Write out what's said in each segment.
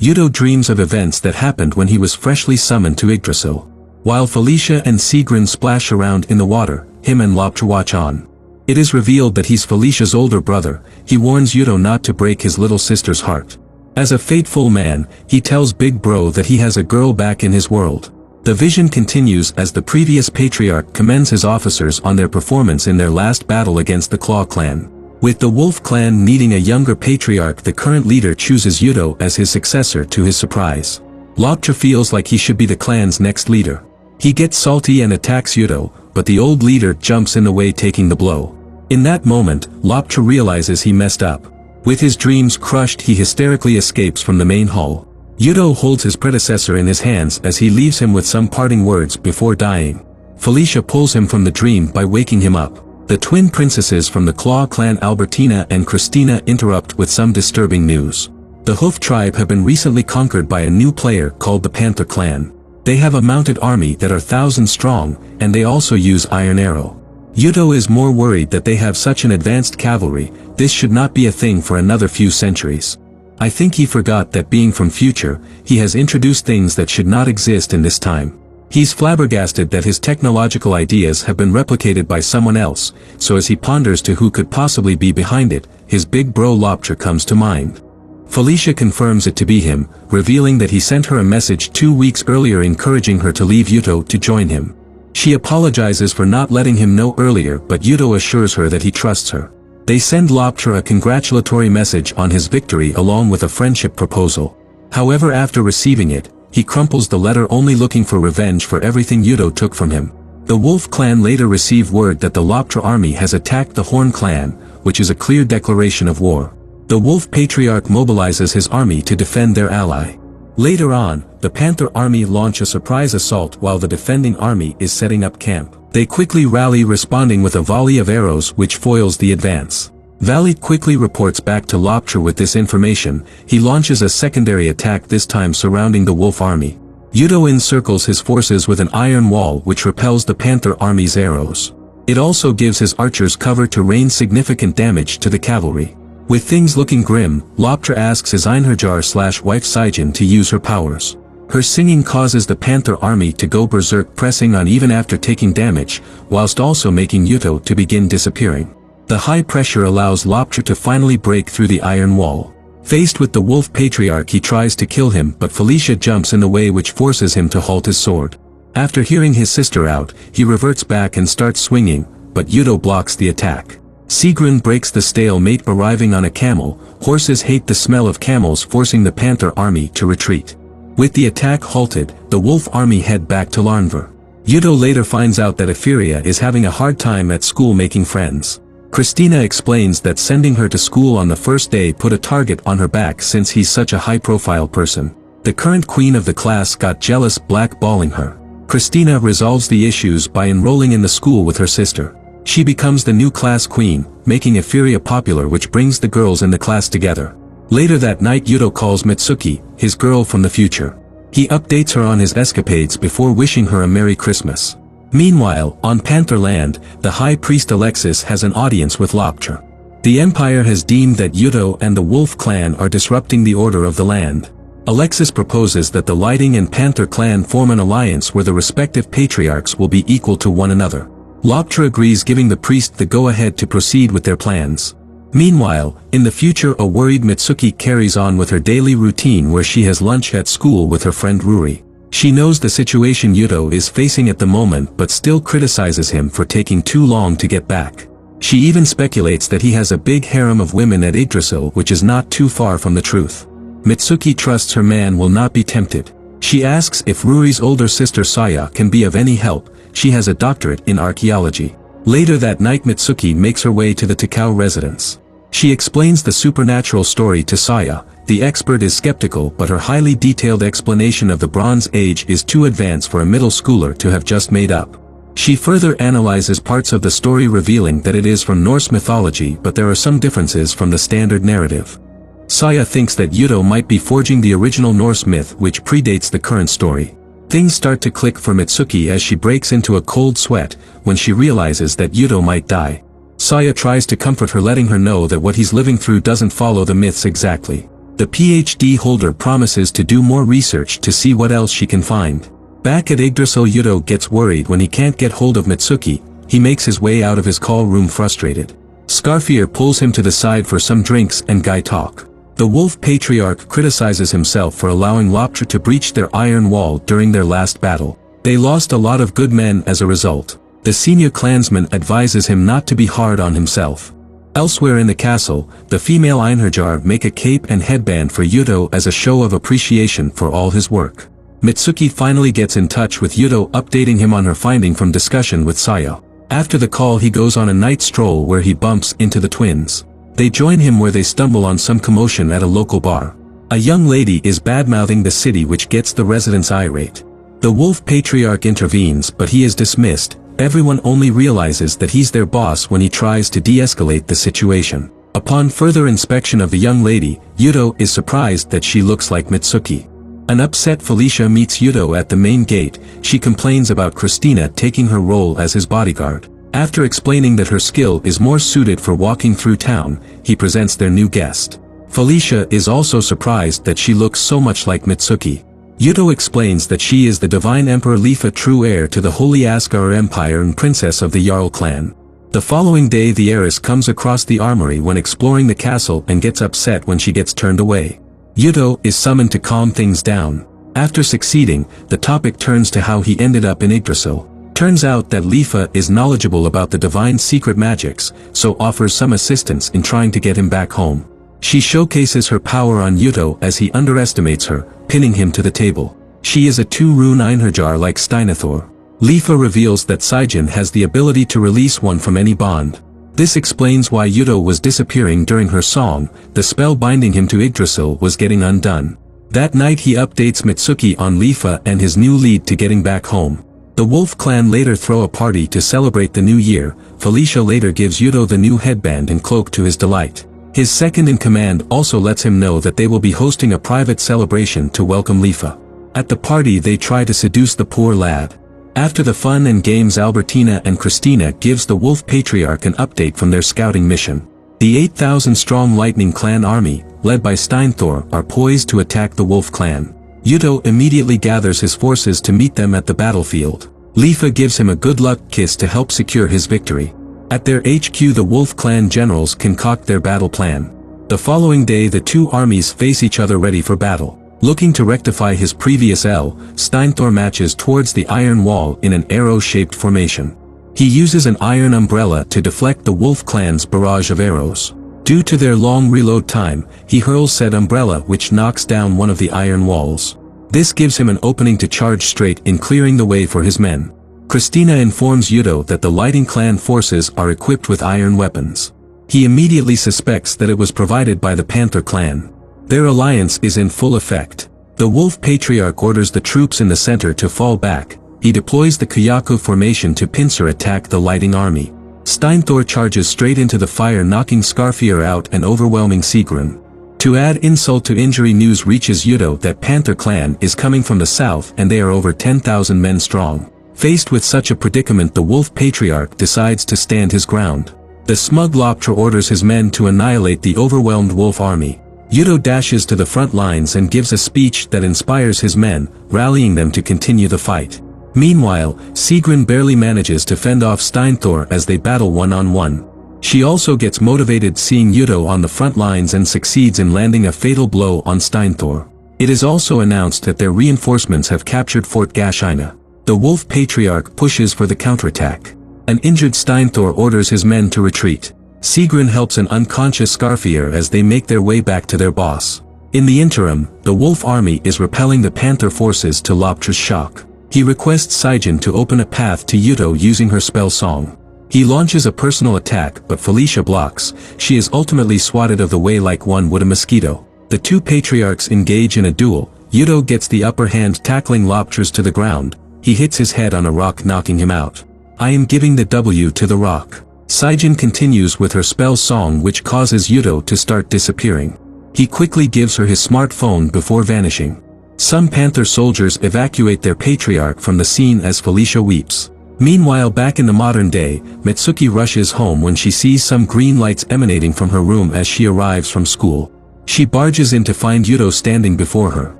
Yuto dreams of events that happened when he was freshly summoned to Yggdrasil. While Felicia and Sigrun splash around in the water, him and Loptra watch on. It is revealed that he's Felicia's older brother. He warns Yuto not to break his little sister's heart. As a fateful man, he tells Big Bro that he has a girl back in his world. The vision continues as the previous patriarch commends his officers on their performance in their last battle against the Claw clan. With the Wolf clan needing a younger patriarch, the current leader chooses Yuto as his successor to his surprise. Loptra feels like he should be the clan's next leader. He gets salty and attacks Yuto, but the old leader jumps in the way, taking the blow. In that moment, Loptra realizes he messed up. With his dreams crushed, he hysterically escapes from the main hall. Yuto holds his predecessor in his hands as he leaves him with some parting words before dying. Felicia pulls him from the dream by waking him up. The twin princesses from the Claw clan Albertina and Christina interrupt with some disturbing news. The Hoof tribe have been recently conquered by a new player called the Panther clan. They have a mounted army that are thousands strong, and they also use Iron Arrow. Yuto is more worried that they have such an advanced cavalry. This should not be a thing for another few centuries. I think he forgot that being from future, he has introduced things that should not exist in this time. He's flabbergasted that his technological ideas have been replicated by someone else, so as he ponders to who could possibly be behind it, his big bro Loptra comes to mind. Felicia confirms it to be him, revealing that he sent her a message 2 weeks earlier encouraging her to leave Yuto to join him. She apologizes for not letting him know earlier, but Yuto assures her that he trusts her. They send Loptra a congratulatory message on his victory along with a friendship proposal. However, after receiving it, he crumples the letter, only looking for revenge for everything Yuto took from him. The Wolf clan later receive word that the Loptra army has attacked the Horn clan, which is a clear declaration of war. The Wolf patriarch mobilizes his army to defend their ally. Later on, the Panther army launch a surprise assault while the defending army is setting up camp. They quickly rally, responding with a volley of arrows which foils the advance. Valley quickly reports back to Loptra with this information. He launches a secondary attack, this time surrounding the Wolf army. Yuto encircles his forces with an iron wall which repels the Panther army's arrows. It also gives his archers cover to rain significant damage to the cavalry. With things looking grim, Loptra asks his Einherjar/wife Saijin to use her powers. Her singing causes the Panther army to go berserk, pressing on even after taking damage, whilst also making Yuto to begin disappearing. The high pressure allows Loptra to finally break through the iron wall. Faced with the Wolf patriarch, he tries to kill him, but Felicia jumps in the way, which forces him to halt his sword. After hearing his sister out, he reverts back and starts swinging, but Yuto blocks the attack. Sigrun breaks the stalemate, arriving on a camel. Horses hate the smell of camels, forcing the Panther army to retreat. With the attack halted, the Wolf army head back to Larnver. Yuto later finds out that Etheria is having a hard time at school making friends. Christina explains that sending her to school on the first day put a target on her back since he's such a high-profile person. The current queen of the class got jealous, blackballing her. Christina resolves the issues by enrolling in the school with her sister. She becomes the new class queen, making Etheria popular, which brings the girls in the class together. Later that night, Yuto calls Mitsuki, his girl from the future. He updates her on his escapades before wishing her a Merry Christmas. Meanwhile, on Panther Land, the High Priest Alexis has an audience with Loptra. The Empire has deemed that Yuto and the Wolf clan are disrupting the order of the land. Alexis proposes that the Lighting and Panther clan form an alliance where the respective patriarchs will be equal to one another. Loptra agrees, giving the priest the go-ahead to proceed with their plans. Meanwhile, in the future, a worried Mitsuki carries on with her daily routine where she has lunch at school with her friend Ruri. She knows the situation Yuto is facing at the moment, but still criticizes him for taking too long to get back. She even speculates that he has a big harem of women at Yggdrasil, which is not too far from the truth. Mitsuki trusts her man will not be tempted. She asks if Ruri's older sister Saya can be of any help. She has a doctorate in archaeology. Later that night, Mitsuki makes her way to the Takao residence. She explains the supernatural story to Saya. The expert is skeptical, but her highly detailed explanation of the Bronze Age is too advanced for a middle schooler to have just made up. She further analyzes parts of the story, revealing that it is from Norse mythology, but there are some differences from the standard narrative. Saya thinks that Yuto might be forging the original Norse myth, which predates the current story. Things start to click for Mitsuki as she breaks into a cold sweat when she realizes that Yuto might die. Saya tries to comfort her, letting her know that what he's living through doesn't follow the myths exactly. The PhD holder promises to do more research to see what else she can find. Back at Yggdrasil, Yuto gets worried when he can't get hold of Mitsuki. He makes his way out of his call room frustrated. Scarfier pulls him to the side for some drinks and guy talk. The Wolf Patriarch criticizes himself for allowing Loptra to breach their iron wall during their last battle. They lost a lot of good men as a result. The senior clansman advises him not to be hard on himself. Elsewhere in the castle, the female Einherjar make a cape and headband for Yuto as a show of appreciation for all his work. Mitsuki finally gets in touch with Yuto, updating him on her finding from discussion with Sayo. After the call, he goes on a night stroll where he bumps into the twins. They join him where they stumble on some commotion at a local bar. A young lady is badmouthing the city, which gets the residents irate. The Wolf Patriarch intervenes, but he is dismissed. Everyone only realizes that he's their boss when he tries to de-escalate the situation. Upon further inspection of the young lady, Yuto is surprised that she looks like Mitsuki. An upset Felicia meets Yuto at the main gate. She complains about Christina taking her role as his bodyguard. After explaining that her skill is more suited for walking through town, he presents their new guest. Felicia is also surprised that she looks so much like Mitsuki. Yuto explains that she is the Divine Emperor Lifa, true heir to the Holy Asgard Empire and princess of the Jarl clan. The following day, the heiress comes across the armory when exploring the castle and gets upset when she gets turned away. Yuto is summoned to calm things down. After succeeding, the topic turns to how he ended up in Yggdrasil. Turns out that Lifa is knowledgeable about the divine secret magics, so offers some assistance in trying to get him back home. She showcases her power on Yuto as he underestimates her, pinning him to the table. She is a 2-rune Einherjar like Steinathor. Lifa reveals that Saijin has the ability to release one from any bond. This explains why Yuto was disappearing during her song. The spell binding him to Yggdrasil was getting undone. That night he updates Mitsuki on Lifa and his new lead to getting back home. The Wolf clan later throw a party to celebrate the new year. Felicia later gives Yuto the new headband and cloak to his delight. His second-in-command also lets him know that they will be hosting a private celebration to welcome Lifa. At the party, they try to seduce the poor lad. After the fun and games, Albertina and Christina gives the Wolf Patriarch an update from their scouting mission. The 8,000-strong Lightning Clan army, led by Steinathor, are poised to attack the Wolf Clan. Yuto immediately gathers his forces to meet them at the battlefield. Lifa gives him a good luck kiss to help secure his victory. At their HQ, the Wolf Clan generals concoct their battle plan. The following day, the two armies face each other ready for battle. Looking to rectify his previous L, Steinathor marches towards the iron wall in an arrow-shaped formation. He uses an iron umbrella to deflect the Wolf Clan's barrage of arrows. Due to their long reload time, he hurls said umbrella, which knocks down one of the iron walls. This gives him an opening to charge straight in, clearing the way for his men. Christina informs Yuto that the Lightning Clan forces are equipped with iron weapons. He immediately suspects that it was provided by the Panther clan. Their alliance is in full effect. The Wolf Patriarch orders the troops in the center to fall back. He deploys the Kyaku formation to pincer attack the Lightning army. Steinathor charges straight into the fire, knocking Scarfier out and overwhelming Sigrun. To add insult to injury, news reaches Yuto that Panther clan is coming from the south and they are over 10,000 men strong. Faced with such a predicament, the Wolf Patriarch decides to stand his ground. The smug Loptra orders his men to annihilate the overwhelmed Wolf army. Yuto dashes to the front lines and gives a speech that inspires his men, rallying them to continue the fight. Meanwhile, Sigrun barely manages to fend off Steinathor as they battle one-on-one. She also gets motivated seeing Yuto on the front lines and succeeds in landing a fatal blow on Steinathor. It is also announced that their reinforcements have captured Fort Gashina. The Wolf Patriarch pushes for the counterattack. An injured Steinathor orders his men to retreat. Sigrun helps an unconscious Scarfier as they make their way back to their boss. In the interim, the Wolf army is repelling the Panther forces to Loptra's shock. He requests Saijin to open a path to Yuto using her spell song. He launches a personal attack, but Felicia blocks. She is ultimately swatted of the way like one would a mosquito. The two patriarchs engage in a duel. Yuto gets the upper hand, tackling Loptras to the ground. He hits his head on a rock, knocking him out. I am giving the W to the rock. Saijin continues with her spell song, which causes Yuto to start disappearing. He quickly gives her his smartphone before vanishing. Some Panther soldiers evacuate their patriarch from the scene as Felicia weeps. Meanwhile, back in the modern day, Mitsuki rushes home when she sees some green lights emanating from her room as she arrives from school. She barges in to find Yuto standing before her.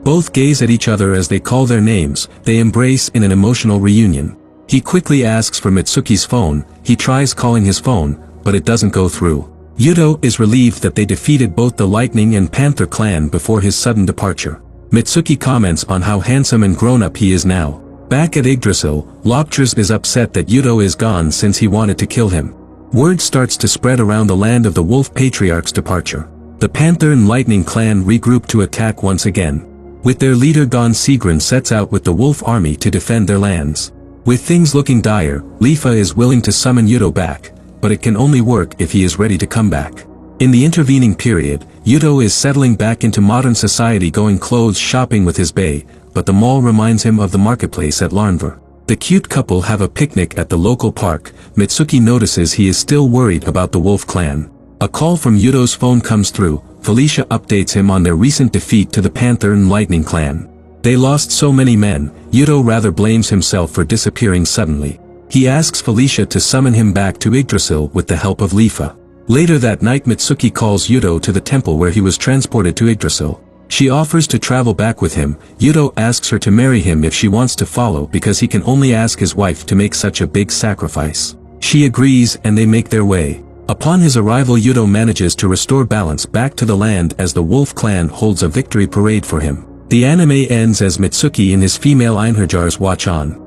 Both gaze at each other as they call their names, they embrace in an emotional reunion. He quickly asks for Mitsuki's phone, he tries calling his phone, but it doesn't go through. Yuto is relieved that they defeated both the Lightning and Panther clan before his sudden departure. Mitsuki comments on how handsome and grown-up he is now. Back at Yggdrasil, Lopters is upset that Yuto is gone since he wanted to kill him. Word starts to spread around the land of the Wolf Patriarch's departure. The Panther and Lightning clan regroup to attack once again. With their leader gone, Sigrun sets out with the Wolf army to defend their lands. With things looking dire, Lifa is willing to summon Yuto back, but it can only work if he is ready to come back. In the intervening period, Yuto is settling back into modern society, going clothes shopping with his bae, but the mall reminds him of the marketplace at Larnver. The cute couple have a picnic at the local park. Mitsuki notices he is still worried about the Wolf clan. A call from Yuto's phone comes through. Felicia updates him on their recent defeat to the Panther and Lightning clan. They lost so many men, Yuto rather blames himself for disappearing suddenly. He asks Felicia to summon him back to Yggdrasil with the help of Lifa. Later that night, Mitsuki calls Yuto to the temple where he was transported to Yggdrasil. She offers to travel back with him. Yuto asks her to marry him if she wants to follow, because he can only ask his wife to make such a big sacrifice. She agrees and they make their way. Upon his arrival, Yuto manages to restore balance back to the land as the Wolf clan holds a victory parade for him. The anime ends as Mitsuki and his female Einherjars watch on.